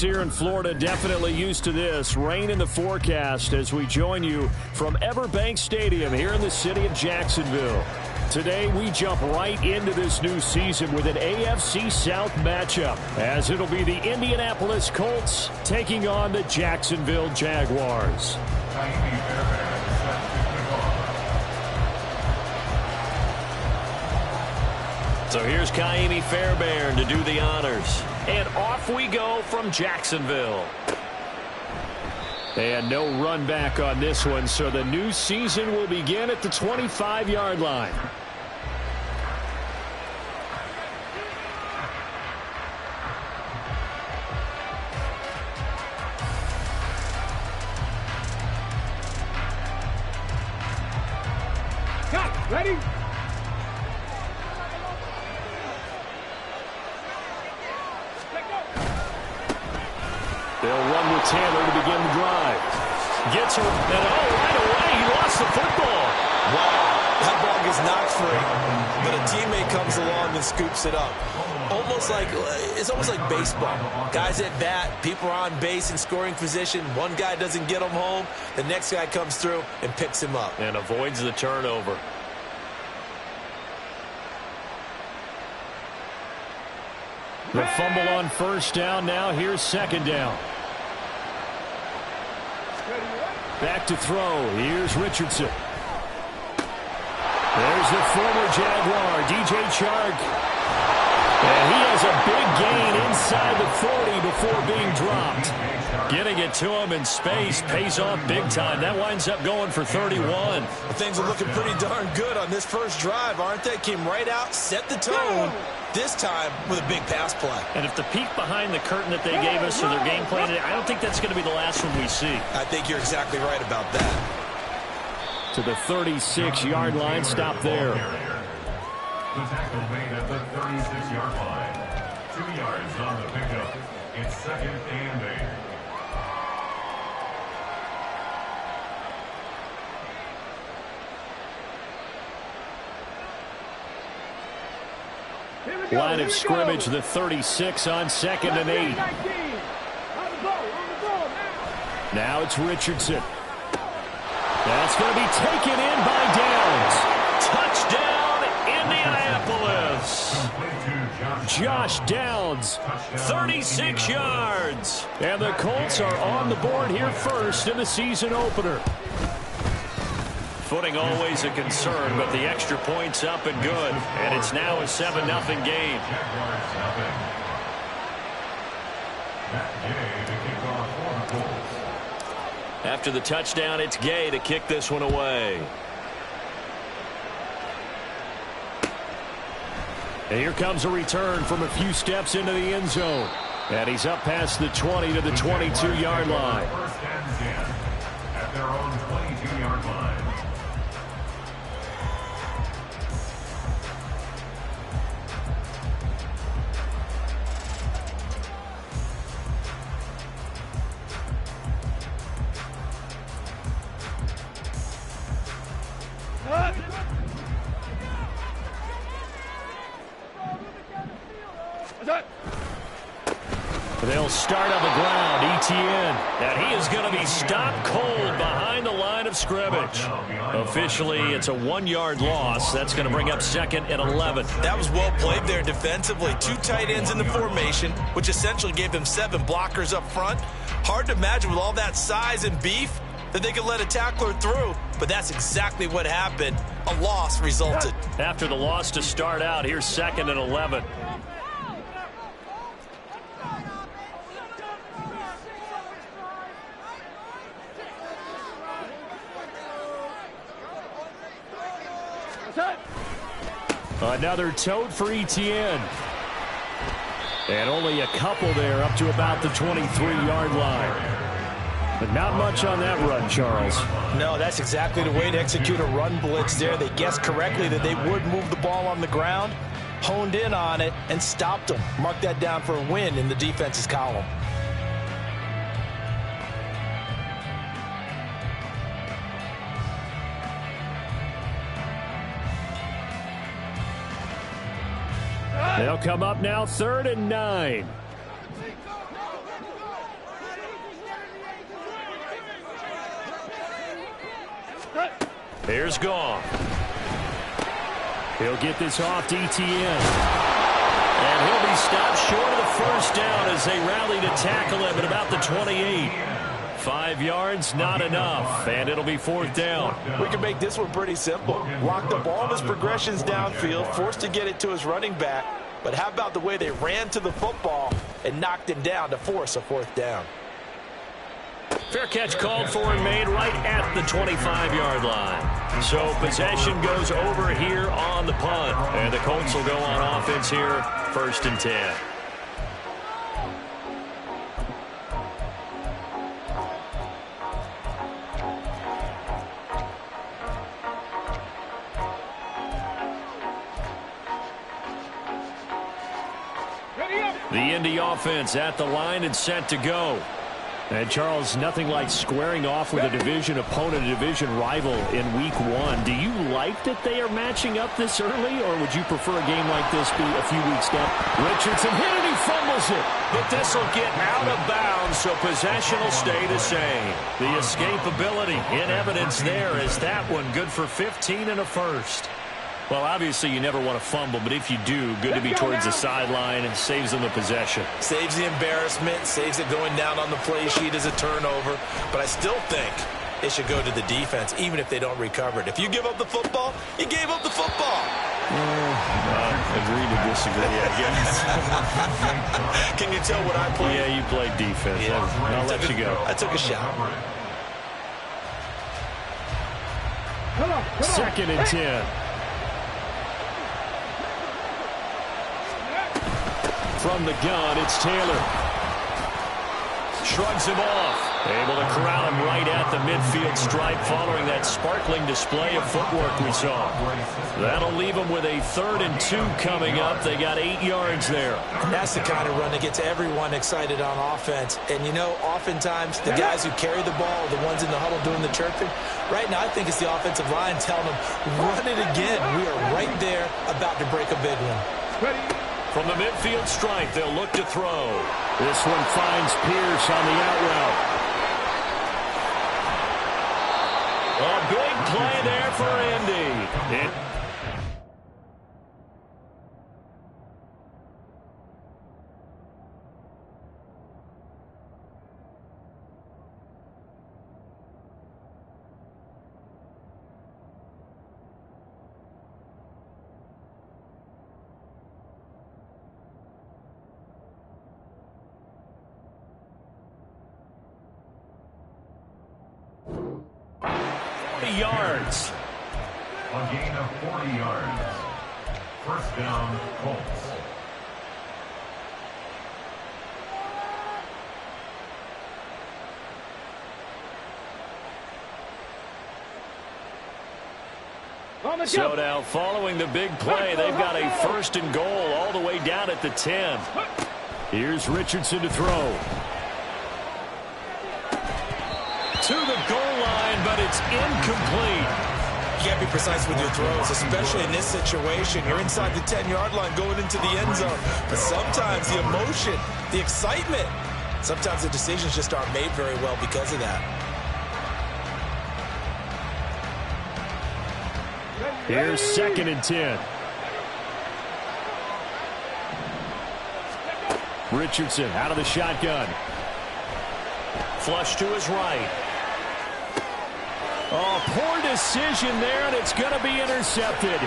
here in Florida definitely used to this. Rain in the forecast as we join you from Everbank Stadium here in the city of Jacksonville. Today, we jump right into this new season with an AFC South matchup, as it'll be the Indianapolis Colts taking on the Jacksonville Jaguars. So here's Ka'imi Fairbairn to do the honors. And off we go from Jacksonville. And no run back on this one, so the new season will begin at the 25-yard line. Ready? They'll run with Taylor to begin the drive. Gets her, and right away, he lost the football. Wow, that ball gets knocked free, but a teammate comes along and scoops it up. It's almost like baseball. Guys at bat, people are on base in scoring position. One guy doesn't get him home. The next guy comes through and picks him up. And avoids the turnover. The fumble on first down. Now here's second down. Back to throw. Here's Richardson. There's the former Jaguar, DJ Chark. And he has a big gain inside the 40 before being dropped. Getting it to him in space pays off big time. That winds up going for 31. Well, things are looking pretty darn good on this first drive, aren't they? Came right out, set the tone, this time with a big pass play. And if the peek behind the curtain that they gave us for their game plan, I don't think that's going to be the last one we see. I think you're exactly right about that. To the 36-yard line, stop there. The tackle made at the 36-yard line. 2 yards on the pickup. It's second and 8. Line of scrimmage, the 36 on second and 8. Now it's Richardson. That's going to be taken in by Downs. Touchdown, Indianapolis. Josh Downs, 36 yards. And the Colts are on the board here first in the season opener. Footing always a concern, but the extra point's up and good. And it's now a 7-0 game. After the touchdown, it's Gay to kick this one away. And here comes a return from a few steps into the end zone. And he's up past the 20 to the 22-yard line. First and 10 at their own 22-yard line. They'll start on the ground. Etienne. And he is going to be stopped cold behind the line of scrimmage. Officially, it's a 1-yard loss. That's going to bring up second and 11. That was well played there defensively. 2 tight ends in the formation, which essentially gave them 7 blockers up front. Hard to imagine with all that size and beef that they could let a tackler through, but that's exactly what happened. A loss resulted. After the loss to start out, here's second and 11. Another tote for Etienne. And only a couple there up to about the 23-yard line. But not much on that run, Charles. No, that's exactly the way to execute a run blitz there. They guessed correctly that they would move the ball on the ground, honed in on it, and stopped them. Mark that down for a win in the defense's column. They'll come up now, 3rd and 9. Here's Goff. He'll get this off to Etienne. And he'll be stopped short of the first down as they rally to tackle him at about the 28. 5 yards, not enough, and it'll be 4th down. We can make this one pretty simple. Locked up all of his progressions downfield, forced to get it to his running back. But how about the way they ran to the football and knocked him down to force a 4th down? Fair catch called for and made right at the 25-yard line. So possession goes over here on the punt. And the Colts will go on offense here, 1st and 10. The Indy offense at the line and set to go. And, Charles, nothing like squaring off with a division opponent, a division rival in Week 1. Do you like that they are matching up this early, or would you prefer a game like this be a few weeks down? Richardson hit it, he fumbles it. But this will get out of bounds, so possession will stay the same. The escapability in evidence there is that one good for 15 and a first. Well, obviously, you never want to fumble, but if you do, good to be towards the sideline and saves them the possession. Saves the embarrassment, saves it going down on the play sheet as a turnover. But I still think it should go to the defense, even if they don't recover it. If you give up the football, you gave up the football. Agree to disagree, I guess. Can you tell what I played? Yeah, you played defense. Yeah. I'll let you go. I took a shot. 2nd and 10. From the gun, it's Taylor. Shrugs him off. Able to corral him right at the midfield stripe following that sparkling display of footwork we saw. That'll leave them with a 3rd and 2 coming up. They got 8 yards there. That's the kind of run that gets everyone excited on offense. And, you know, oftentimes the guys who carry the ball are the ones in the huddle doing the chirping. Right now, I think it's the offensive line telling them, run it again. We are right there about to break a big one. Ready. From the midfield stripe, they'll look to throw. This one finds Pierce on the out route. A big play there for Indy. Yards. A gain of 40 yards. 1st down, Colts. So now, following the big play, they've got a 1st and goal all the way down at the 10. Here's Richardson to throw. To the goal line, but it's incomplete. You got to be precise with your throws, especially in this situation. You're inside the 10-yard line going into the end zone. But sometimes the emotion, the excitement, sometimes the decisions just aren't made very well because of that. Here's 2nd and 10. Richardson out of the shotgun. Flush to his right. Oh, poor decision there, and it's going to be intercepted.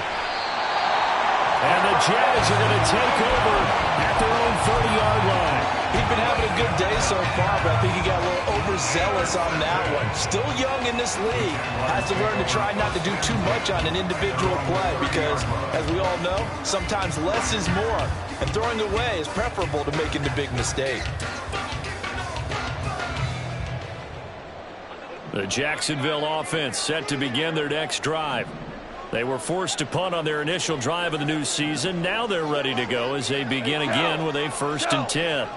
And the Jags are going to take over at their own 30-yard line. He's been having a good day so far, but I think he got a little overzealous on that one. Still young in this league. Has to learn to try not to do too much on an individual play because, as we all know, sometimes less is more. And throwing away is preferable to making the big mistake. The Jacksonville offense set to begin their next drive. They were forced to punt on their initial drive of the new season. Now they're ready to go as they begin again with a 1st and 10.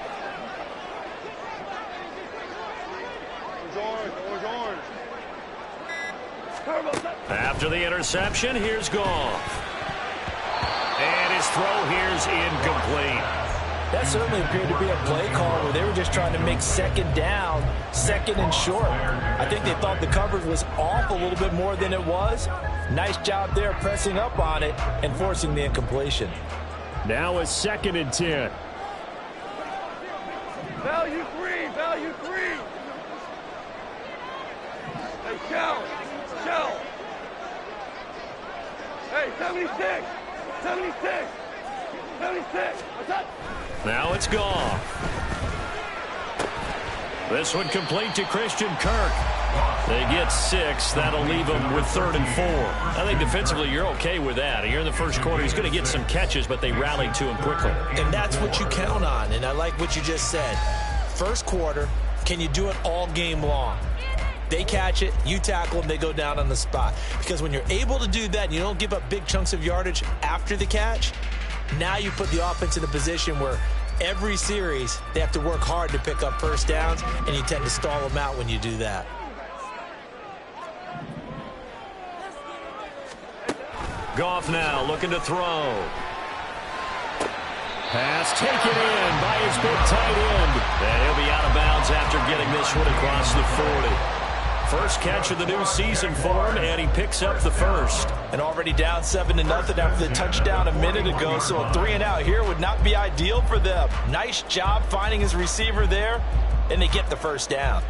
After the interception, here's Goff. And his throw here's incomplete. That certainly appeared to be a play call where they were just trying to make second down, second and short. I think they thought the coverage was off a little bit more than it was. Nice job there pressing up on it and forcing the incompletion. Now a 2nd and 10. Value three, value three. Hey, shell. Hey, 76, 76, 76. What's up? Now it's gone. This one complete to Christian Kirk. They get 6. That'll leave them with 3rd and 4. I think defensively you're okay with that. Here in the first quarter, he's going to get some catches, but they rallied to him quickly. And that's what you count on, and I like what you just said. First quarter, can you do it all game long? They catch it, you tackle them, they go down on the spot. Because when you're able to do that and you don't give up big chunks of yardage after the catch, now you put the offense in a position where every series they have to work hard to pick up first downs, and you tend to stall them out when you do that. Goff now looking to throw. Pass taken in by his big tight end. And he'll be out of bounds after getting this one across the 40. First catch of the new season for him, and he picks up the first. And already down 7-0 after the touchdown a minute ago, so a 3 and out here would not be ideal for them. Nice job finding his receiver there, and they get the first down.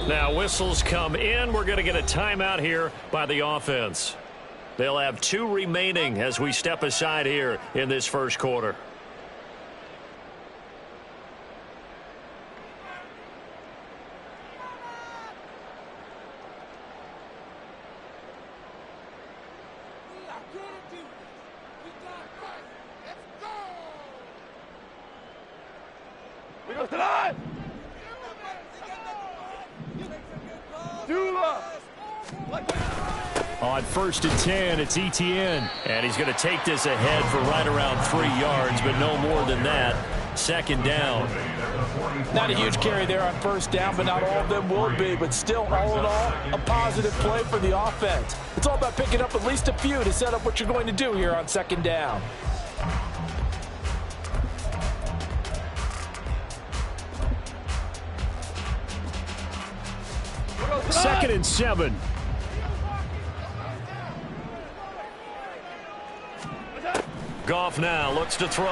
Now whistles come in. We're going to get a timeout here by the offense. They'll have 2 remaining as we step aside here in this first quarter. We go to line. Dula. On 1st and 10, it's Etienne. And he's going to take this ahead for right around 3 yards, but no more than that. 2nd down. Not a huge carry there on first down, but not all of them will be. But still, all in all, a positive play for the offense. It's all about picking up at least a few to set up what you're going to do here on 2nd down. Second and 7. Goff now looks to throw.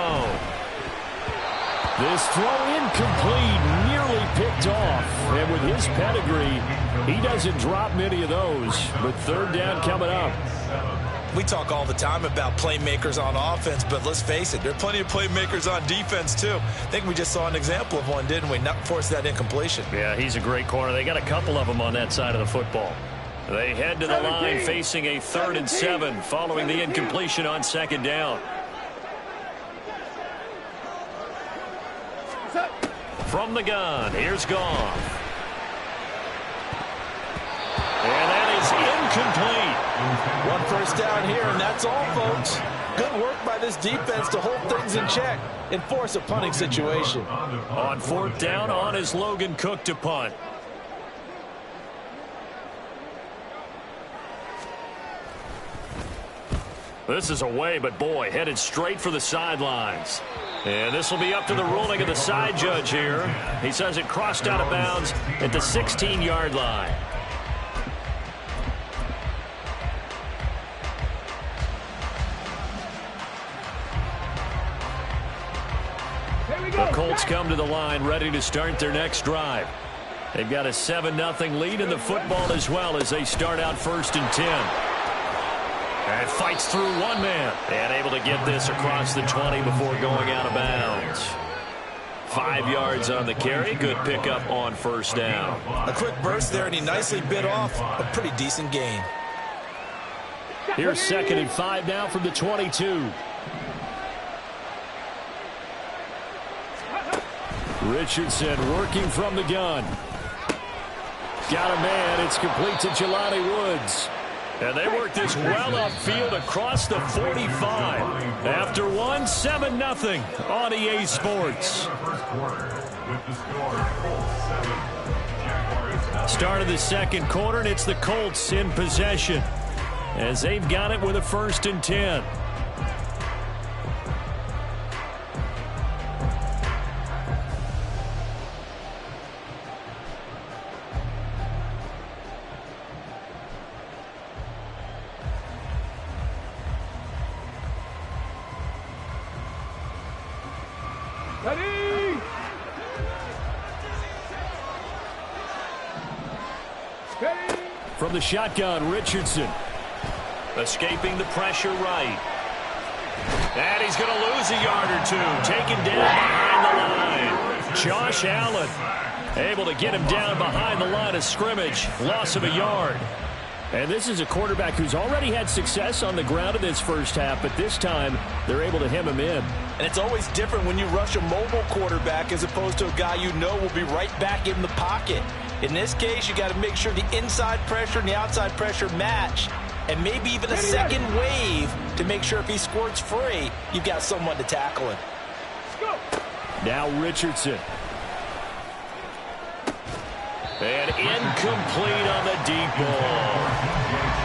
This throw incomplete, nearly picked off. And with his pedigree, he doesn't drop many of those. But 3rd down coming up. We talk all the time about playmakers on offense, but let's face it, there are plenty of playmakers on defense, too. I think we just saw an example of one, didn't we? Not force that incompletion. Yeah, he's a great corner. They got a couple of them on that side of the football. They head to the line facing a 3rd and 7 following the incompletion on 2nd down. From the gun, here's Goff. And that is incomplete. 1 first down here, and that's all, folks. Good work by this defense to hold things in check and force a punting situation. On 4th down, on is Logan Cook to punt. This is away, but boy, headed straight for the sidelines. And this will be up to the ruling of the side judge here. He says it crossed out of bounds at the 16-yard line. The Colts come to the line ready to start their next drive. They've got a 7-0 lead in the football as well as they start out 1st and 10. And fights through one man. And able to get this across the 20 before going out of bounds. 5 yards on the carry. Good pickup on 1st down. A quick burst there, and he nicely bit off a pretty decent gain. Here's 2nd and 5 now from the 22. Richardson working from the gun. Got a man. It's complete to Jelani Woods. And they work this well upfield across the 45. After one, 7-0 on EA Sports. First quarter with the score 7. Jaguars Start of the second quarter, and it's the Colts in possession as they've got it with a 1st and 10. Ready! Ready! From the shotgun, Richardson. Escaping the pressure right. And he's going to lose a yard or two. Taken down behind the line. Josh Allen able to get him down behind the line of scrimmage. Loss of a yard. And this is a quarterback who's already had success on the ground in this first half, but this time they're able to hem him in. And it's always different when you rush a mobile quarterback as opposed to a guy you know will be right back in the pocket. In this case, you got to make sure the inside pressure and the outside pressure match, and maybe even a second wave to make sure if he squirts free, you've got someone to tackle him. Now Richardson. And incomplete on the deep ball.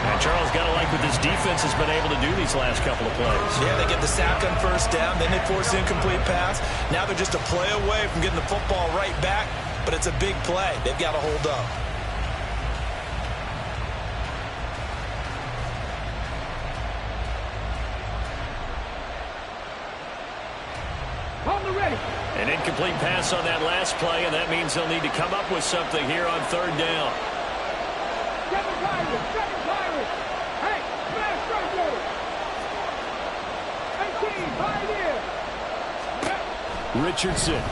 And Charles, got to like what this defense has been able to do these last couple of plays. Yeah, they get the sack on 1st down, then they force the incomplete pass. Now they're just a play away from getting the football right back, but it's a big play. They've got to hold up. On the ready! An incomplete pass on that last play, and that means they'll need to come up with something here on 3rd down. Second Pirates! Second Pirates! Hey, smash right there! 18, 5 here! Richardson.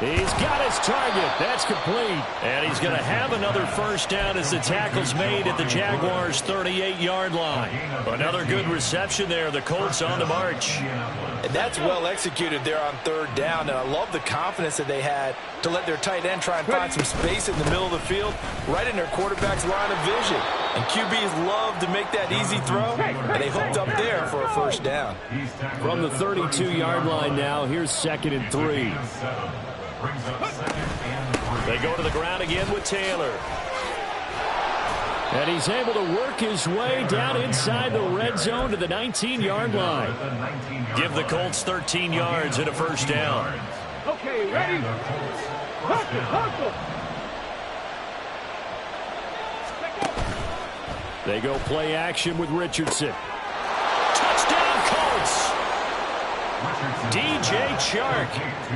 He's got his target. That's complete. And he's going to have another 1st down as the tackle's made at the Jaguars' 38-yard line. Another good reception there. The Colts on the march. And that's well executed there on 3rd down, and I love the confidence that they had to let their tight end try and find some space in the middle of the field, right in their quarterback's line of vision. And QBs love to make that easy throw, and they hooked up there for a 1st down. From the 32-yard line now, here's 2nd and 3. They go to the ground again with Taylor. And he's able to work his way down inside the red zone to the 19-yard line. Give the Colts 13 yards and a 1st down. Okay, ready? Hustle! They go play action with Richardson. Touchdown, Colts! DJ Chark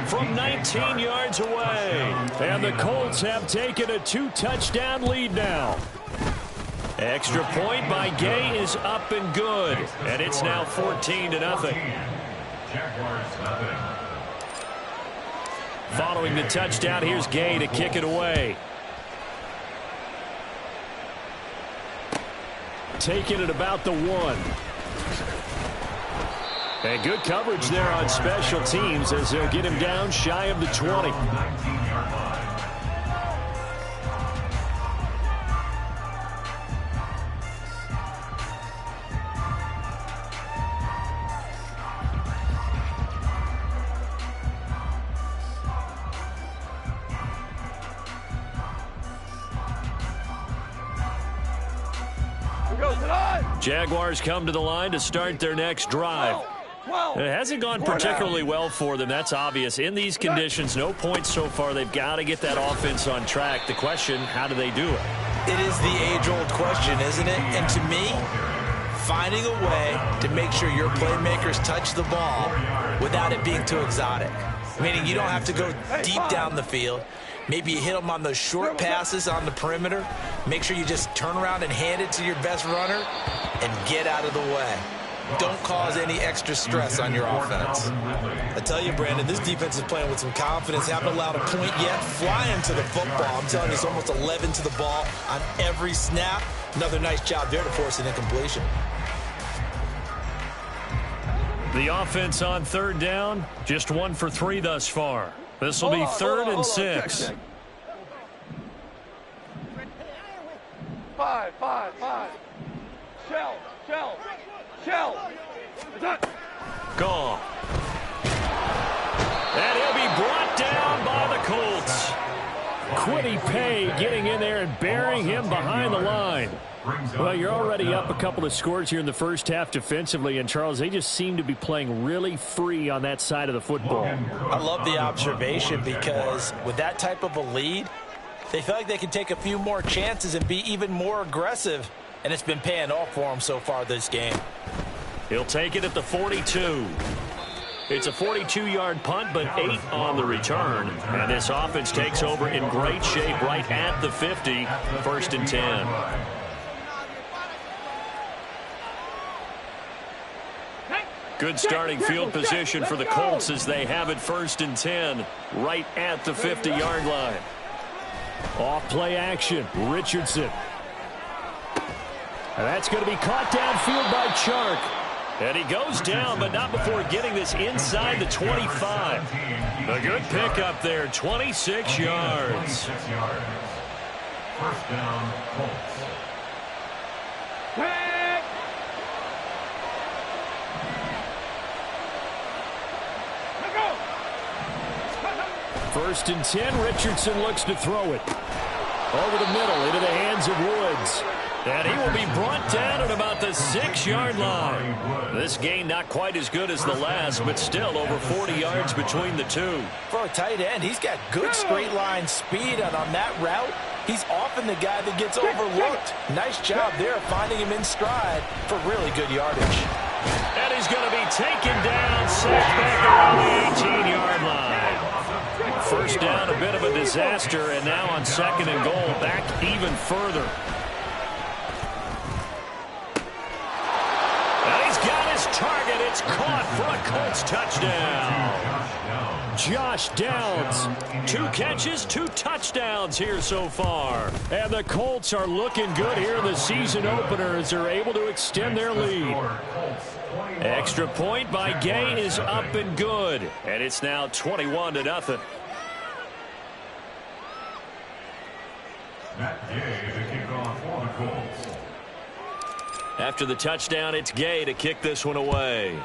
from 19 yards away. And the Colts have taken a 2-touchdown lead now. Extra point by Gay is up and good. And it's now 14-0. Following the touchdown, here's Gay to kick it away. Taking it about the 1. And good coverage there on special teams as they'll get him down shy of the 20. Jaguars come to the line to start their next drive. It hasn't gone particularly well for them. That's obvious. In these conditions, no points so far. They've got to get that offense on track. The question, how do they do it? It is the age-old question, isn't it? And to me, finding a way to make sure your playmakers touch the ball without it being too exotic. Meaning you don't have to go deep down the field. Maybe you hit them on those short passes on the perimeter. Make sure you just turn around and hand it to your best runner and get out of the way. Don't cause any extra stress on your offense. I tell you, Brandon, this defense is playing with some confidence. Haven't allowed a point yet. Flying to the football. I'm telling you, it's almost 11 to the ball on every snap. Another nice job there to force an incompletion. The offense on 3rd down, just 1 for 3 thus far. This will be 3rd and 6. Five. Shell. Gone. And he'll be brought down by the Colts. Kwity Paye getting in there and burying him behind the line. Well, you're already up a couple of scores here in the first half defensively, and Charles, they just seem to be playing really free on that side of the football. I love the observation because with that type of a lead, they feel like they can take a few more chances and be even more aggressive, and it's been paying off for them so far this game. He'll take it at the 42. It's a 42-yard punt, but 8 on the return. And this offense takes over in great shape right at the 50, first and 10. Good starting field position for the Colts as they have it first and 10, right at the 50-yard line. Off play action, Richardson. And that's going to be caught downfield by Chark. And he goes down, but not before getting this inside the 25. A good pickup there, 26 yards. First down, Colts. First and 10, Richardson looks to throw it. Over the middle, into the hands of Woods. And he will be brought down at about the 6-yard line. This gain not quite as good as the last, but still over 40 yards between the two. For a tight end, he's got good straight line speed, and on that route, he's often the guy that gets overlooked. Nice job there finding him in stride for really good yardage. And he's going to be taken down, sacked back around the 18-yard line. First down, a bit of a disaster, and now on second and goal, back even further. And he's got his target. It's caught for a Colts touchdown. Josh Downs, 2 catches, 2 touchdowns here so far. And the Colts are looking good here in the season opener as they're able to extend their lead. Extra point by Gay is up and good. And it's now 21-0. Matt Gay to kick off for the Colts. After the touchdown, it's Gay to kick this one away.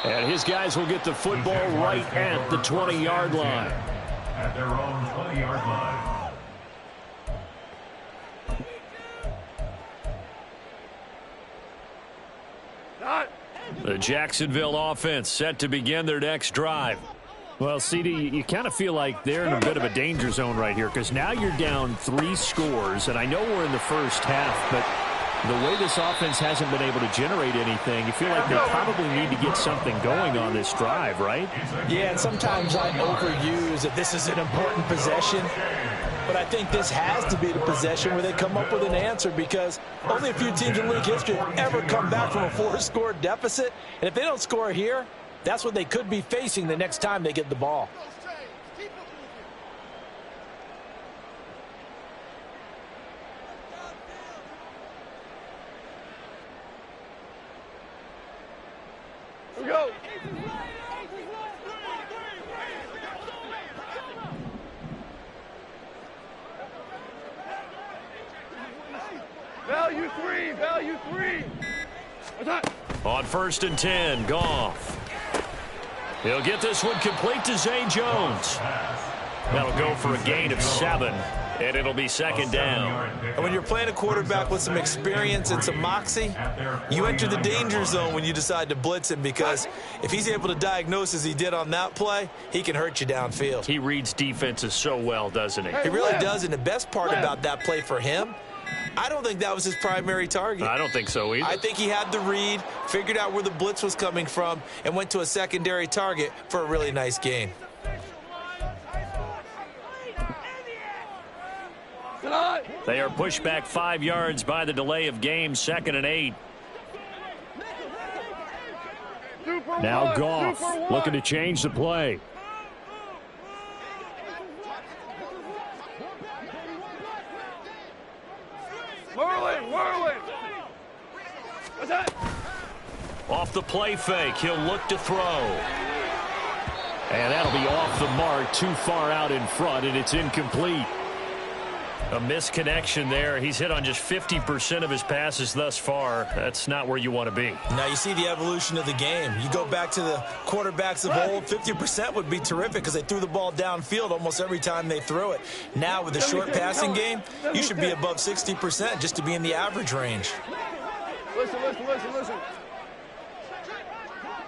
And his guys will get the football right at the 20-yard line. At their own 20-yard line. The Jacksonville offense set to begin their next drive. Well, CD, you kind of feel like they're in a bit of a danger zone right here because now you're down 3 scores, and I know we're in the first half, but the way this offense hasn't been able to generate anything, you feel like they probably need to get something going on this drive, right? Yeah, and sometimes I overuse that this is an important possession. But I think this has to be the possession where they come up with an answer because only a few teams in league history have ever come back from a 4-score deficit. And if they don't score here, that's what they could be facing the next time they get the ball. Here we go. Value 3, value 3. What's that? On first and 10, Goff. He'll get this one complete to Zay Jones. That'll go for a gain of 7, and it'll be second down. And when you're playing a quarterback with some experience and some moxie, you enter the danger zone when you decide to blitz him because if he's able to diagnose as he did on that play, he can hurt you downfield. He reads defenses so well, doesn't he? He really does, and the best part about that play for him, I don't think that was his primary target. I don't think so either. I think he had the read, figured out where the blitz was coming from, and went to a secondary target for a really nice gain. They are pushed back 5 yards by the delay of game, second and 8. Now Goff looking to change the play. Whirling. What's that? Off the play fake, he'll look to throw. And that'll be off the mark, too far out in front, and it's incomplete. A misconnection there. He's hit on just 50% of his passes thus far. That's not where you want to be. Now you see the evolution of the game. You go back to the quarterbacks of old, 50% would be terrific because they threw the ball downfield almost every time they threw it. Now with the short passing game, you should be above 60% just to be in the average range. Listen.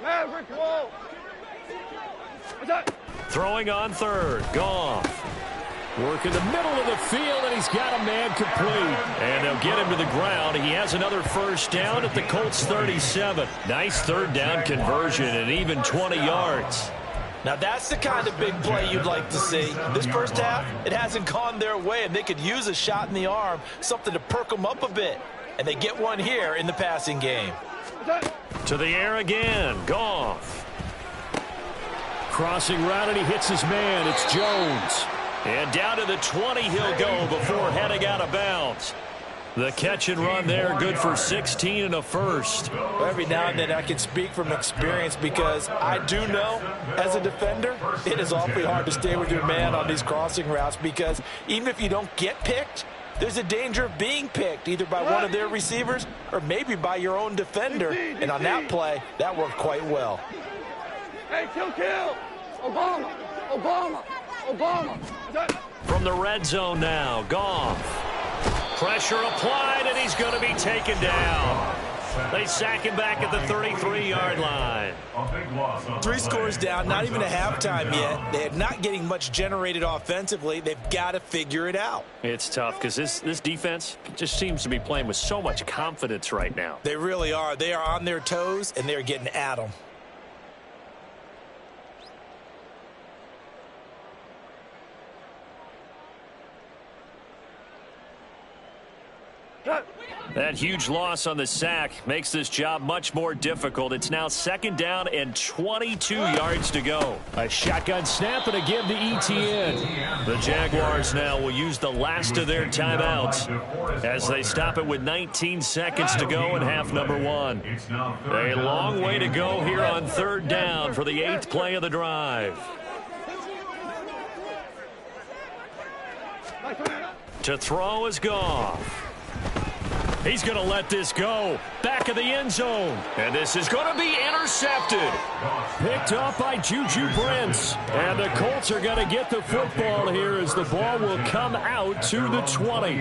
Maverick, whoa. What's that? Throwing on third. Goff. Work in the middle of the field, and he's got a man complete. And they'll get him to the ground. He has another first down at the Colts 37. Nice third down conversion and even 20 yards. Now that's the kind of big play you'd like to see. This first half, it hasn't gone their way, and they could use a shot in the arm, something to perk them up a bit. And they get one here in the passing game. To the air again. Goff. Crossing route, and he hits his man. It's Jones. And down to the 20 he'll go before heading out of bounds. The catch and run there, good for 16 and a first. Every now and then I can speak from experience because I do know, as a defender, it is awfully hard to stay with your man on these crossing routes because even if you don't get picked, there's a danger of being picked either by one of their receivers or maybe by your own defender. And on that play, that worked quite well. Hey, kill. Obama. From the red zone now, Goff. Pressure applied, and he's going to be taken down. They sack him back at the 33-yard line. 3 scores down, not even a halftime yet. They're not getting much generated offensively. They've got to figure it out. It's tough because this defense just seems to be playing with so much confidence right now. They really are. They are on their toes, and they're getting at them. That huge loss on the sack makes this job much more difficult. It's now 2nd down and 22 yards to go. A shotgun snap and a give to Etienne. The Jaguars now will use the last of their timeouts as they stop it with 19 seconds to go in half number 1. A long way to go here on 3rd down for the 8th play of the drive. To throw is Goff. He's going to let this go. Back of the end zone. And this is going to be intercepted. Picked up by Juju Brents. And the Colts are going to get the football here as the ball will come out to the 20.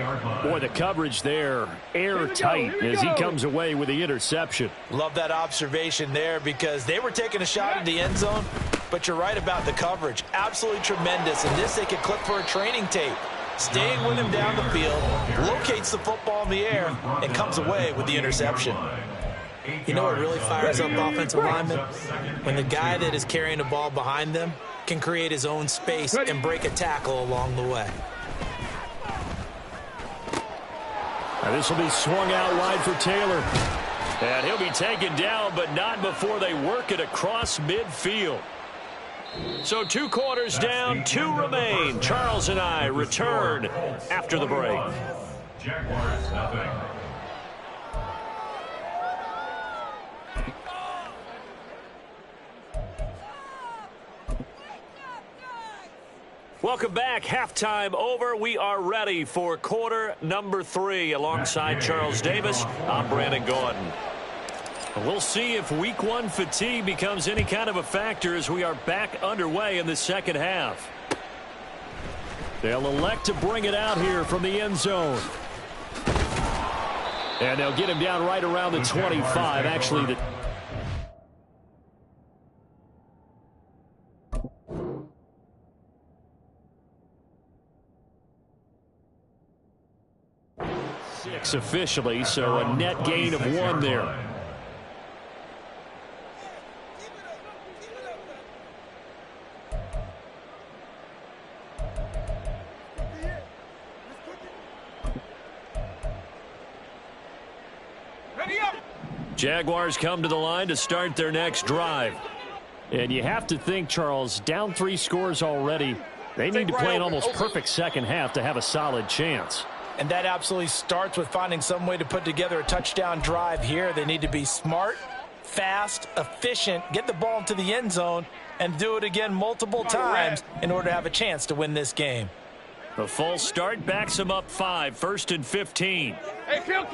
Boy, the coverage there airtight as he comes away with the interception. Love that observation there because they were taking a shot at the end zone, but you're right about the coverage. Absolutely tremendous. And this they could clip for a training tape. Staying with him down the field, locates the football in the air, and comes away with the interception. You know what really fires up offensive linemen? When the guy that is carrying the ball behind them can create his own space and break a tackle along the way. Now this will be swung out wide for Taylor. And he'll be taken down, but not before they work it across midfield. So 2 quarters down, 2 remain. Charles and I return after the break. Jaguars, nothing. Welcome back. Halftime over. We are ready for quarter number 3. Alongside Charles Davis, I'm Brandon Gordon. We'll see if week 1 fatigue becomes any kind of a factor as we are back underway in the second half. They'll elect to bring it out here from the end zone. And they'll get him down right around the 25. Actually, the six officially, so a net gain of 1 there. Jaguars come to the line to start their next drive. And you have to think, Charles, down 3 scores already. They need to play an almost perfect second half to have a solid chance. And that absolutely starts with finding some way to put together a touchdown drive here. They need to be smart, fast, efficient, get the ball into the end zone, and do it again multiple times in order to have a chance to win this game. A false start backs him up 5, 1st and 15. Hey, kill!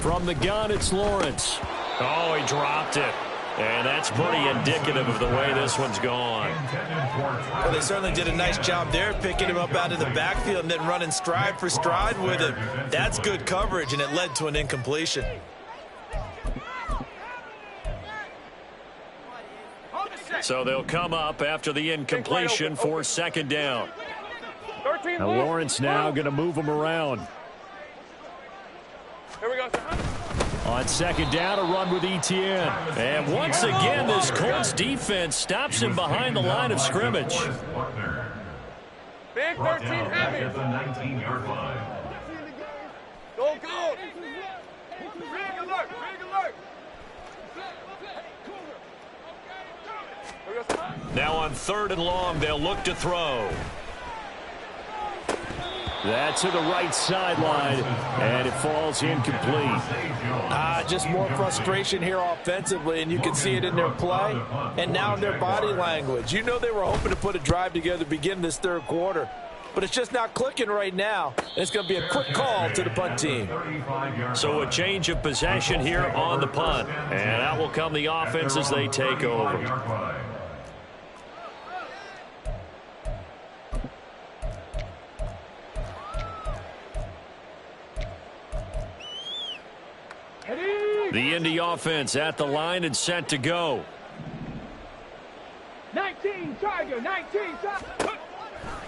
From the gun, it's Lawrence. Oh, he dropped it. And that's pretty indicative of the way this one's gone. Well, they certainly did a nice job there, picking him up out of the backfield and then running stride for stride with him. That's good coverage, and it led to an incompletion. So they'll come up after the incompletion for 2nd down. Now Lawrence now going to move him around. Here we go. On 2nd down, a run with Etienne. And once again, this Colts defense stops him behind the line of scrimmage. Big 13 heavy. At the 19-yard line. Go! Big alert! Now on 3rd and long, they'll look to throw. That's to the right sideline, and it falls incomplete. Just more frustration here offensively, and you can see it in their play and now in their body language. You know they were hoping to put a drive together to begin this 3rd quarter, but it's just not clicking right now. It's going to be a quick call to the punt team. So a change of possession here on the punt, and out will come the offense as they take over. The Indy offense at the line and set to go. 19 Tiger.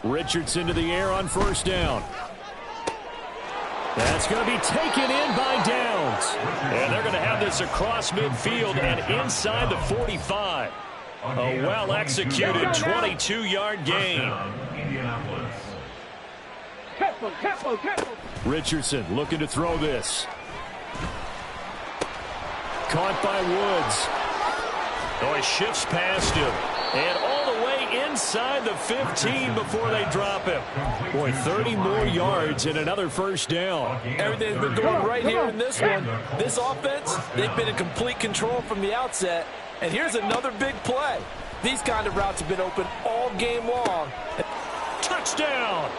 Richardson to the air on 1st down. That's going to be taken in by Downs. And they're going to have this across midfield and inside the 45. A well-executed 22-yard gain. Careful. Richardson looking to throw this. Caught by Woods. Oh, he shifts past him. And all the way inside the 15 before they drop him. Boy, 30 more yards and another 1st down. Everything's been going right here in this one. This offense, they've been in complete control from the outset. And here's another big play. These kind of routes have been open all game long. Touchdown!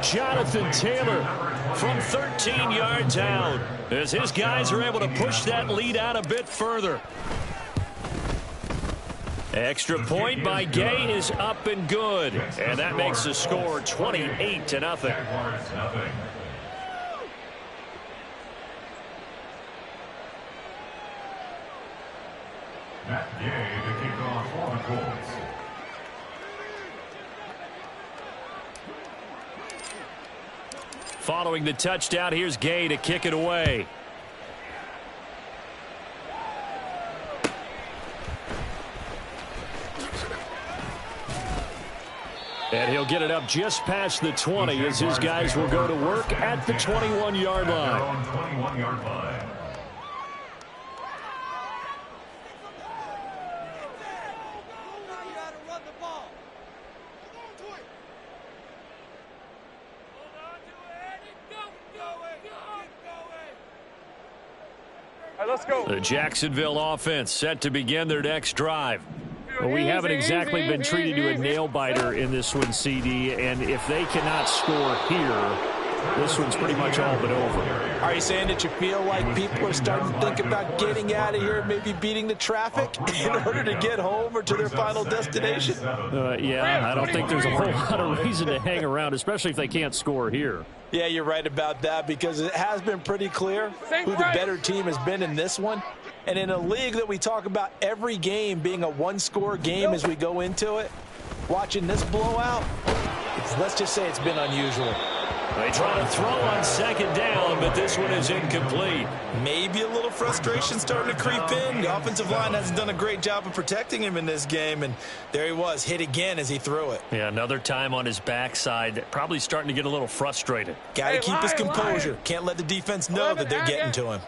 Jonathan Taylor from 13 yards out as his guys are able to push that lead out a bit further. Extra point by Gay is up and good, and that makes the score 28-0. Matt Gay to kick off for the Colts. Following the touchdown, here's Gay to kick it away. And he'll get it up just past the 20 as his guys will go to work at the 21-yard line. 21-yard line. Let's go. The Jacksonville offense set to begin their next drive. Well, we haven't exactly been treated to a nail-biter in this one, CD, and if they cannot score here, this one's pretty much all but over. Are you saying that you feel like people are starting to think about getting out of here, maybe beating the traffic in order to get home or to their final destination? Yeah, I don't think there's a whole lot of reason to hang around, especially if they can't score here. Yeah, you're right about that because it has been pretty clear who the better team has been in this one. And in a league that we talk about every game being a one-score game as we go into it, watching this blowout, let's just say it's been unusual. They try to throw on 2nd down, but this one is incomplete. Maybe a little frustration starting to creep in. The offensive line hasn't done a great job of protecting him in this game, and there he was, hit again as he threw it. Yeah, another time on his backside, probably starting to get a little frustrated. Got to keep his composure. Can't let the defense know that they're getting to him.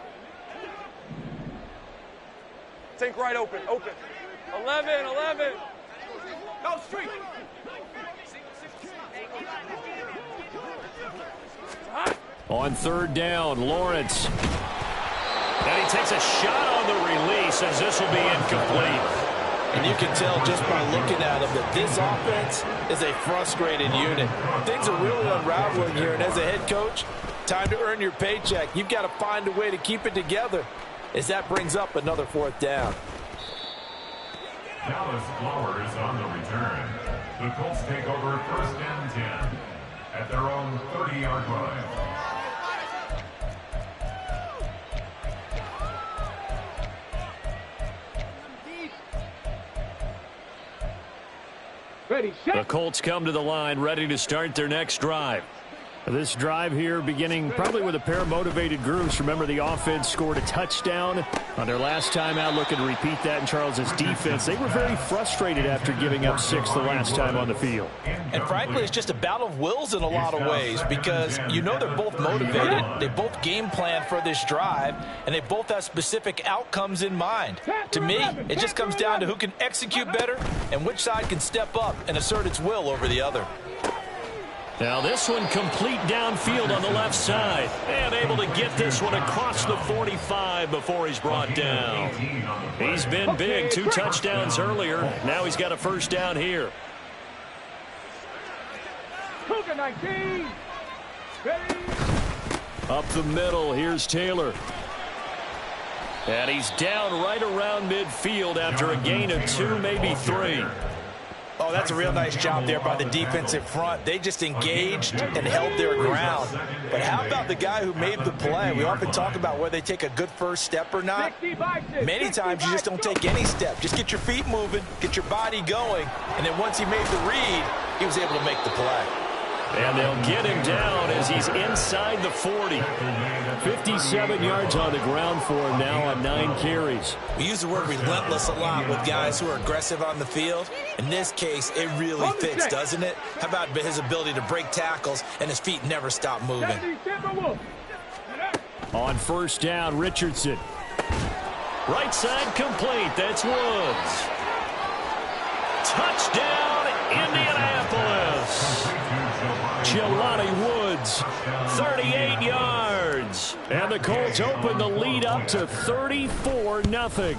Think right open. 11. Go street. On 3rd down, Lawrence. And he takes a shot on the release as this will be incomplete. And you can tell just by looking at them that this offense is a frustrated unit. Things are really unraveling here, and as a head coach, time to earn your paycheck. You've got to find a way to keep it together as that brings up another 4th down. Dallas Flowers on the return. The Colts take over 1st and 10 at their own 30-yard line. Ready, set. The Colts come to the line, ready to start their next drive. This drive here beginning probably with a pair of motivated groups. Remember, the offense scored a touchdown on their last time out, looking to repeat that in Charles's defense. They were very frustrated after giving up 6 the last time on the field. And frankly, it's just a battle of wills in a lot of ways because you know they're both motivated. They both game plan for this drive, and they both have specific outcomes in mind. To me, it just comes down to who can execute better and which side can step up and assert its will over the other. Now this one complete downfield on the left side. And able to get this one across the 45 before he's brought down. He's been big. 2 touchdowns earlier. Now he's got a 1st down here. Cougar 19. Ready. Up the middle, here's Taylor. And he's down right around midfield after a gain of 2, maybe 3. Oh, that's a real nice job there by the defensive front. They just engaged and held their ground. But how about the guy who made the play? We often talk about whether they take a good first step or not. Many times you just don't take any step. Just get your feet moving, get your body going, and then once he made the read, he was able to make the play. And they'll get him down as he's inside the 40. 57 yards on the ground for him now on 9 carries. We use the word relentless a lot with guys who are aggressive on the field. In this case, it really fits, doesn't it? How about his ability to break tackles and his feet never stop moving? On 1st down, Richardson. Right side complete. That's Woods. Touchdown, Indianapolis. Jelani Woods, 38 yards. And the Colts open the lead up to 34-0.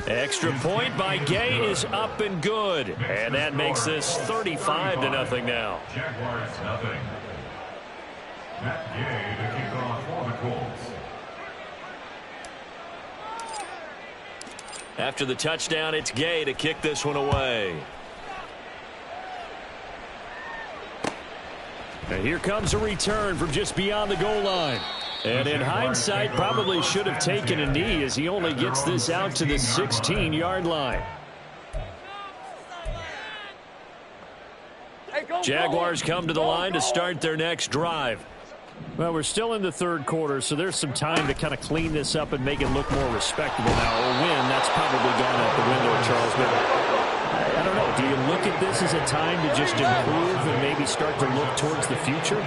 Extra point by Gay is up and good. And that makes this 35-0 now. Jaguars nothing. Matt Gay to kick off for the Colts. After the touchdown, it's Gay to kick this one away. And here comes a return from just beyond the goal line. And in hindsight, probably should have taken a knee as he only gets this out to the 16-yard line. Jaguars come to the line to start their next drive. Well, we're still in the 3rd quarter, so there's some time to kind of clean this up and make it look more respectable now. A win, that's probably gone out the window, Charles. But I don't know. Do you look at this as a time to just improve and maybe start to look towards the future?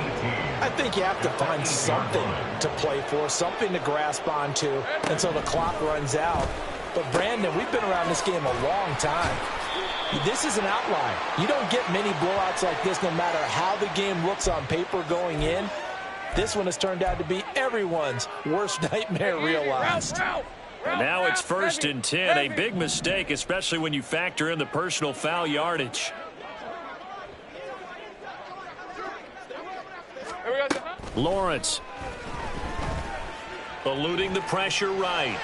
I think you have to find something to play for, something to grasp onto until the clock runs out. But, Brandon, we've been around this game a long time. This is an outlier. You don't get many blowouts like this no matter how the game looks on paper going in. This one has turned out to be everyone's worst nightmare realized. And now it's 1st and 10. A big mistake, especially when you factor in the personal foul yardage. Lawrence. Eluding the pressure right.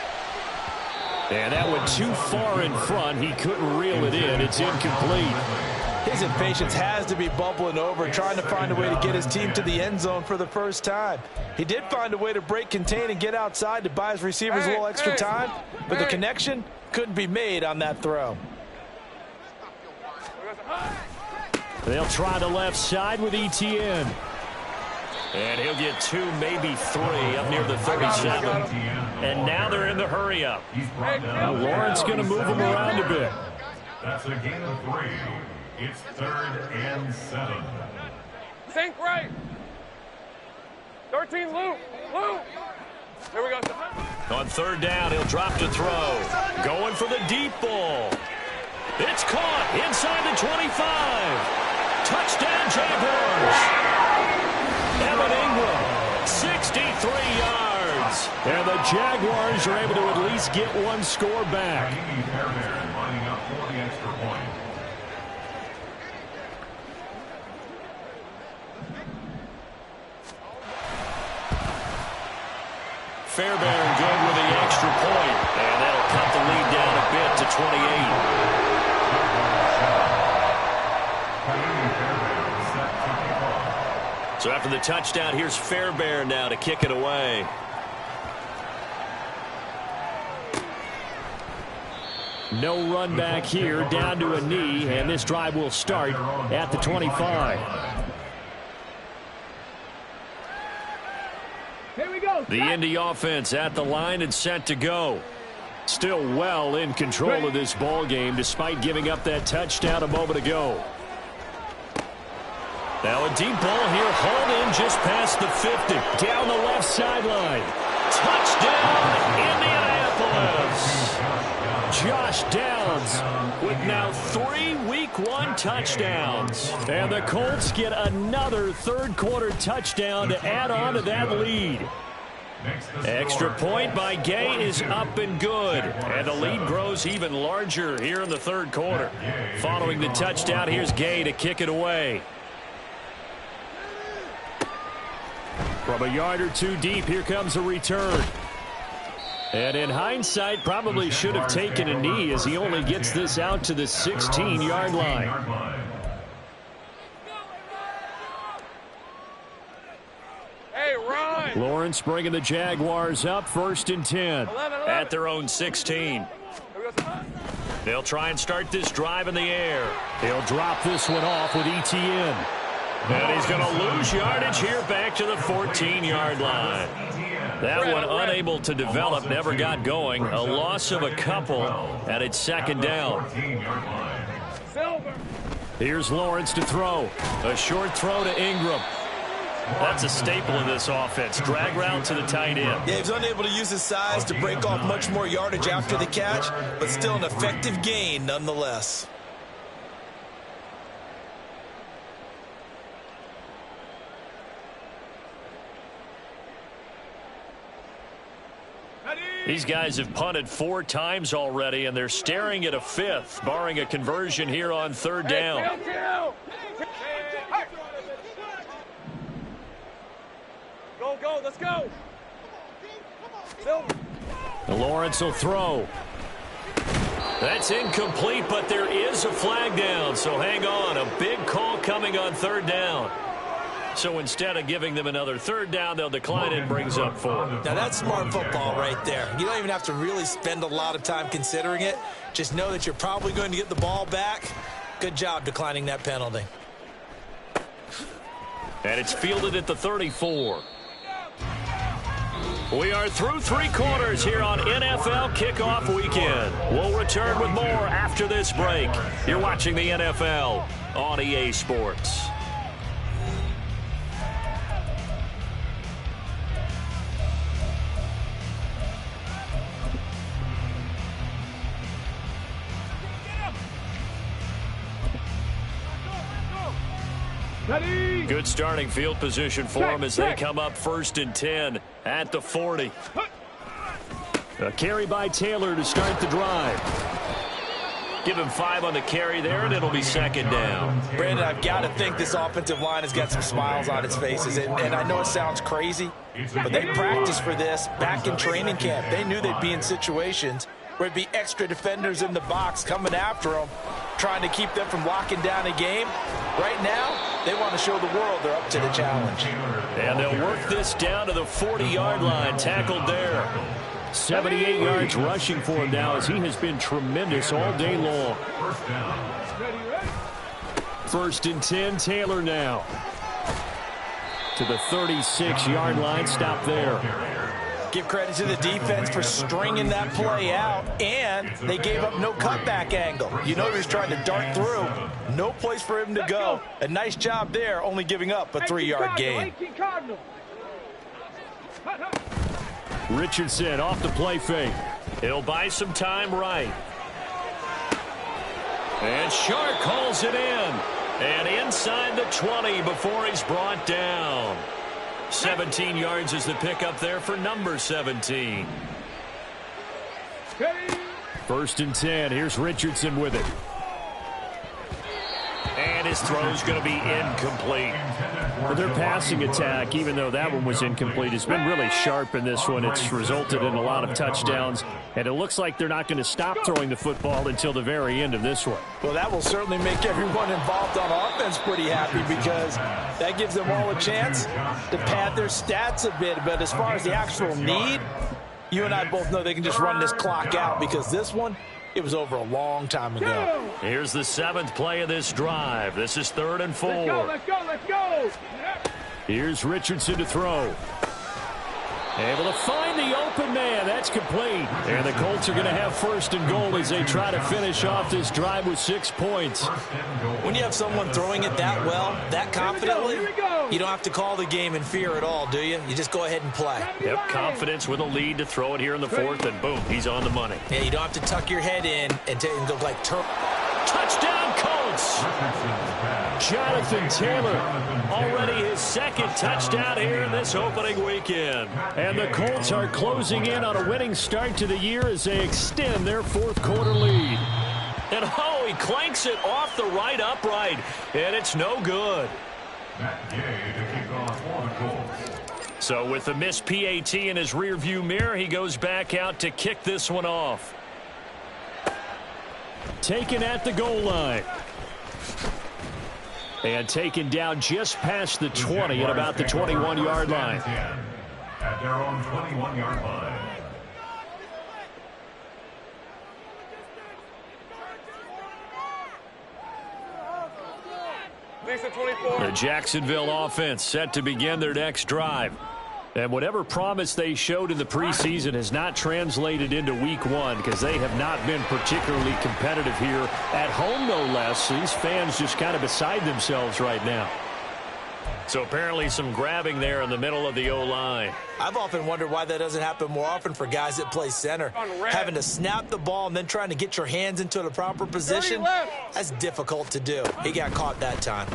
And that went too far in front. He couldn't reel it in. It's incomplete. His impatience has to be bubbling over, trying to find a way to get his team to the end zone for the first time. He did find a way to break, contain, and get outside to buy his receivers a little extra time, but the connection couldn't be made on that throw. They'll try the left side with Etienne. And he'll get 2, maybe 3 up near the 37. And now they're in the hurry-up. Lawrence going to move him around a bit. That's a gain of 3. It's 3rd and 7. Sink right. 13, Lou. Here we go. On 3rd down, he'll drop to throw. Going for the deep ball. It's caught inside the 25. Touchdown, Jaguars. Evan Ingram, 63 yards. is. And the Jaguars are able to at least get one score back. Fairbairn lining up for the extra point. Fairbairn good with the extra point. And that'll cut the lead down a bit to 28. So after the touchdown, here's Fairbairn now to kick it away. No run back here, down to a knee, and this drive will start at the 25. Here we go. The Indy offense at the line and set to go. Still well in control of this ball game despite giving up that touchdown a moment ago. Now a deep ball here, hauled in just past the 50. Down the left sideline. Touchdown, Indianapolis. Josh Downs with now 3 Week 1 touchdowns. And the Colts get another third-quarter touchdown to add on to that lead. Extra point by Gay is up and good. And the lead grows even larger here in the third quarter. Following the touchdown, here's Gay to kick it away. From a yard or two deep, here comes a return. And in hindsight, probably should have taken a knee as he only gets this out to the 16-yard line. Hey, run! Lawrence bringing the Jaguars up, 1st and 10 at their own 16. They'll try and start this drive in the air. He'll drop this one off with ETN. And he's going to lose yardage here back to the 14-yard line. That one unable to develop, never got going. A loss of a couple, and it's 2nd down. Here's Lawrence to throw. A short throw to Ingram. That's a staple of this offense. Drag route to the tight end. Yeah, he's unable to use his size to break off much more yardage after the catch, but still an effective gain nonetheless. These guys have punted 4 times already, and they're staring at a 5th, barring a conversion here on 3rd down. Go, let's go. Lawrence will throw. That's incomplete, but there is a flag down, so hang on. A big call coming on 3rd down. So instead of giving them another 3rd down, they'll decline it and brings up 4. Now that's smart football right there. You don't even have to really spend a lot of time considering it. Just know that you're probably going to get the ball back. Good job declining that penalty. And it's fielded at the 34. We are through 3 quarters here on NFL Kickoff Weekend. We'll return with more after this break. You're watching the NFL on EA Sports. Good starting field position for them as they come up 1st and 10 at the 40. A carry by Taylor to start the drive. Give him 5 on the carry there, and it'll be 2nd down. Brandon, I've got to think this offensive line has got some smiles on its faces. And I know it sounds crazy, but they practiced for this back in training camp. They knew they'd be in situations where it'd be extra defenders in the box coming after them, trying to keep them from locking down a game. Right now, they want to show the world they're up to the challenge. And they'll work this down to the 40-yard line, tackled there. 78 yards rushing for him now as he has been tremendous all day long. 1st and 10, Taylor now. To the 36-yard line, stop there. Give credit to the defense for stringing that play out, and they gave up no cutback angle. You know he was trying to dart through. No place for him to go. A nice job there, only giving up a 3-yard gain. Richardson off the play fake. He'll buy some time right. And Shark calls it in. And inside the 20 before he's brought down. 17 yards is the pickup there for number 17. First and 10. Here's Richardson with it. And his throw's going to be incomplete. Well, their passing attack, even though that one was incomplete, has been really sharp in this one. It's resulted in a lot of touchdowns, and it looks like they're not going to stop throwing the football until the very end of this one. Well, that will certainly make everyone involved on offense pretty happy because that gives them all a chance to pad their stats a bit. But as far as the actual need, you and I both know they can just run this clock out because this one, it was over a long time ago. Here's the 7th play of this drive. This is 3rd and 4. Let's go, let's go. Here's Richardson to throw. Able to find the open man. That's complete. And the Colts are going to have 1st and goal as they try to finish off this drive with 6 points. When you have someone throwing it that well, that confidently, you don't have to call the game in fear at all, do you? You just go ahead and play. Yep, confidence with a lead to throw it here in the 4th, and boom, he's on the money. Yeah, you don't have to tuck your head in and go like touchdown Colts! Jonathan Taylor, already his 2nd touchdown here in this opening weekend. And the Colts are closing in on a winning start to the year as they extend their 4th quarter lead. And oh, he clanks it off the right upright, and it's no good. So with the missed PAT in his rearview mirror, he goes back out to kick this one off. Taken at the goal line. And taken down just past the 20 at about the 21-yard line. At their own 21-yard line. The Jacksonville offense set to begin their next drive. And whatever promise they showed in the preseason has not translated into week 1 because they have not been particularly competitive here at home, no less. These fans just kind of beside themselves right now. So apparently some grabbing there in the middle of the O-line. I've often wondered why that doesn't happen more often for guys that play center. Having to snap the ball and then trying to get your hands into the proper position, that's difficult to do. He got caught that time.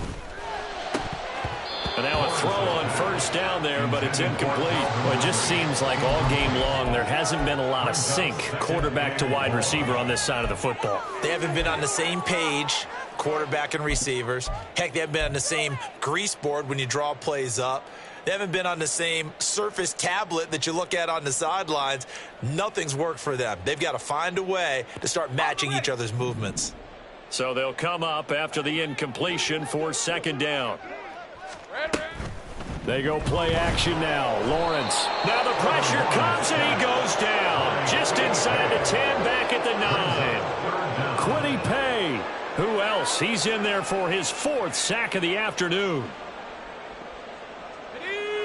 And now a throw on 1st down there, but it's incomplete. Well, it just seems like all game long there hasn't been a lot of sync quarterback to wide receiver on this side of the football. They haven't been on the same page, quarterback and receivers. Heck, they haven't been on the same grease board when you draw plays up. They haven't been on the same Surface tablet that you look at on the sidelines. Nothing's worked for them. They've got to find a way to start matching each other's movements. So they'll come up after the incompletion for 2nd down. They go play action now. Lawrence. Now the pressure comes and he goes down. Just inside the 10, back at the 9. Kwity Paye. Who else? He's in there for his 4th sack of the afternoon.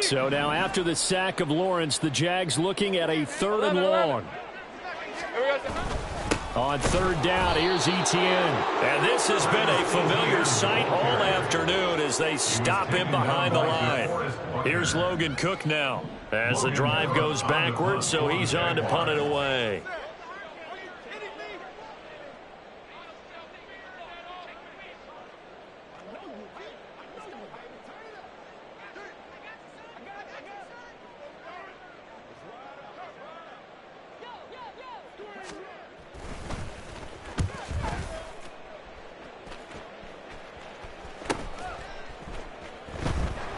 So now after the sack of Lawrence, the Jags looking at a 3rd and long. On 3rd down, here's Etienne. And this has been a familiar sight all afternoon as they stop him behind the line. Here's Logan Cook now as the drive goes backwards, so he's on to punt it away.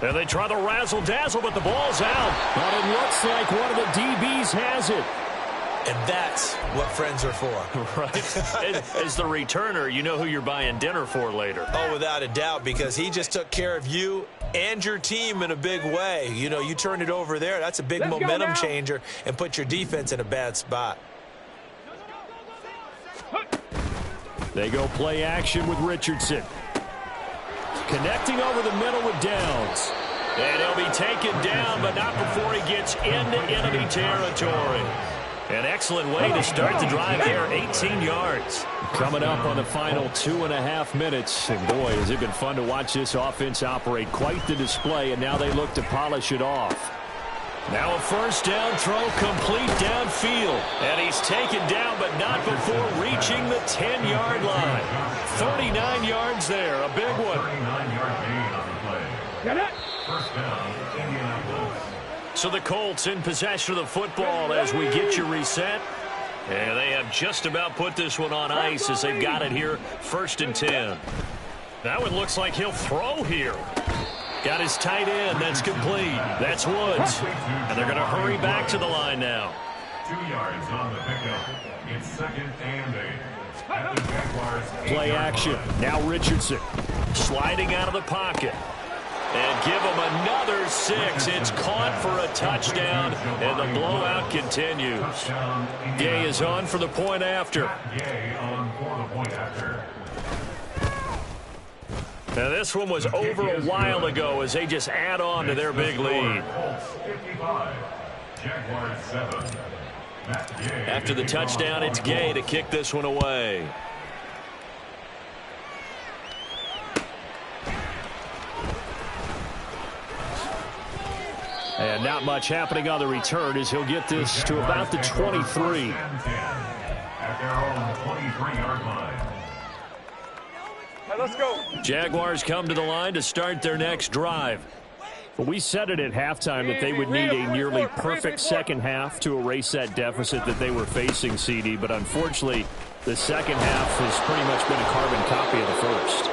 And they try the razzle-dazzle, but the ball's out. But it looks like one of the DBs has it. And that's what friends are for. Right. As the returner, you know who you're buying dinner for later. Oh, without a doubt, because he just took care of you and your team in a big way. You know, you turn it over there. That's a big momentum changer and put your defense in a bad spot. They go play action with Richardson. Connecting over the middle with Downs. And he'll be taken down, but not before he gets into enemy territory. An excellent way to start the drive there, 18 yards. Coming up on the final 2.5 minutes. And boy, has it been fun to watch this offense operate. Quite the display, and now they look to polish it off. Now a 1st down throw complete downfield. And he's taken down, but not before reaching the 10-yard line. 39 yards there, a big one. 39-yard gain on the play. Get it. 1st down, Indianapolis. So the Colts in possession of the football as we get you reset. And they have just about put this one on ice as they've got it here, 1st and 10. That one looks like he'll throw here. Got his tight end. That's complete. That's Woods. And they're going to hurry back to the line now. 2 yards on the pickup. It's 2nd and 8. At the Jaguars. Play action. Now Richardson sliding out of the pocket. And give him another 6. It's caught for a touchdown, and the blowout continues. Gay is on for the point after. Gay on for the point after. Now this one was over a while ago as they just add on to their big lead. Colts 55. Jaguars 7. After the touchdown, it's Gay to kick this one away. And not much happening on the return as he'll get this to about the 23. At their own 23-yard line. Let's go. Jaguars come to the line to start their next drive. But we said it at halftime that they would need a nearly perfect second half to erase that deficit that they were facing, CD. But unfortunately, the second half has pretty much been a carbon copy of the first.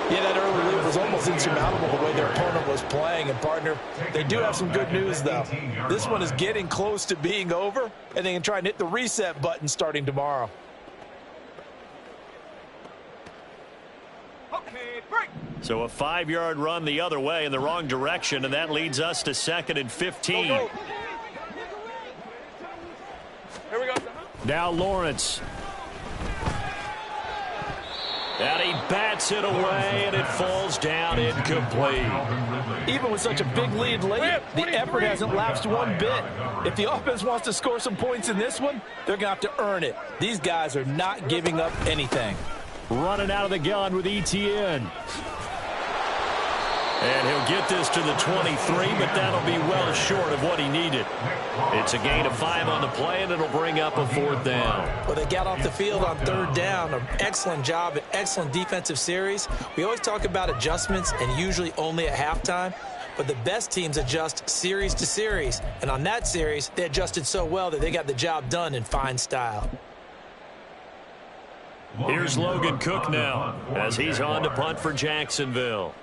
Yeah, that early lead was almost insurmountable the way their opponent was playing. And, partner, they do have some good news, though. This one is getting close to being over, and they can try and hit the reset button starting tomorrow. Okay, break. So a 5-yard run the other way in the wrong direction, and that leads us to 2nd and 15. Here we go. Now Lawrence. And he bats it away, and it falls down incomplete. Even with such a big lead late, the effort hasn't lapsed one bit. If the offense wants to score some points in this one, they're going to have to earn it. These guys are not giving up anything. Running out of the gun with Etienne. And he'll get this to the 23, but that'll be well short of what he needed. It's a gain of 5 on the play, and it'll bring up a 4th down. Well, they got off the field on 3rd down. An excellent job, an excellent defensive series. We always talk about adjustments, and usually only at halftime. But the best teams adjust series to series. And on that series, they adjusted so well that they got the job done in fine style. Here's Logan Cook now as he's on to punt for Jacksonville.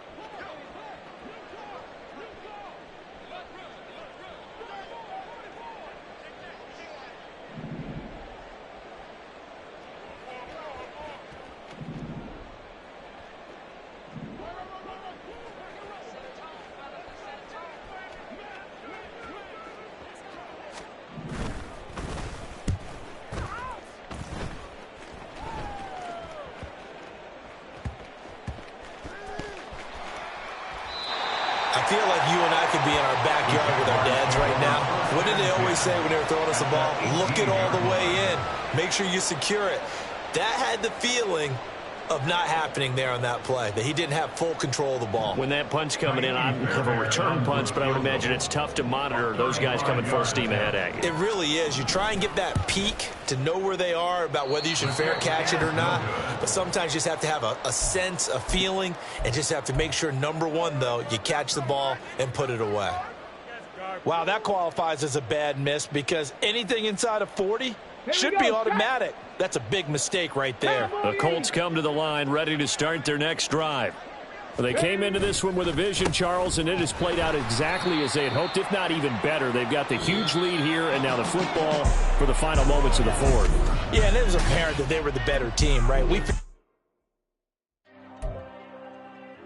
I feel like you and I could be in our backyard with our dads right now. What did they always say when they were throwing us the ball? Look it all the way in. Make sure you secure it. That had the feeling of not happening there on that play, that he didn't have full control of the ball. When that punch coming in, I have a return punch, but I would imagine it's tough to monitor those guys coming full steam ahead at you. It really is. You try and get that peek to know where they are about whether you should fair catch it or not, but sometimes you just have to have a sense, a feeling, and just have to make sure, number one, though, you catch the ball and put it away. Wow, that qualifies as a bad miss because anything inside of 40 should be automatic. That's a big mistake right there. The Colts come to the line ready to start their next drive. Well, they came into this one with a vision, Charles, and it has played out exactly as they had hoped, if not even better. They've got the huge lead here, and now the football for the final moments of the fourth. Yeah, and it was apparent that they were the better team, right? We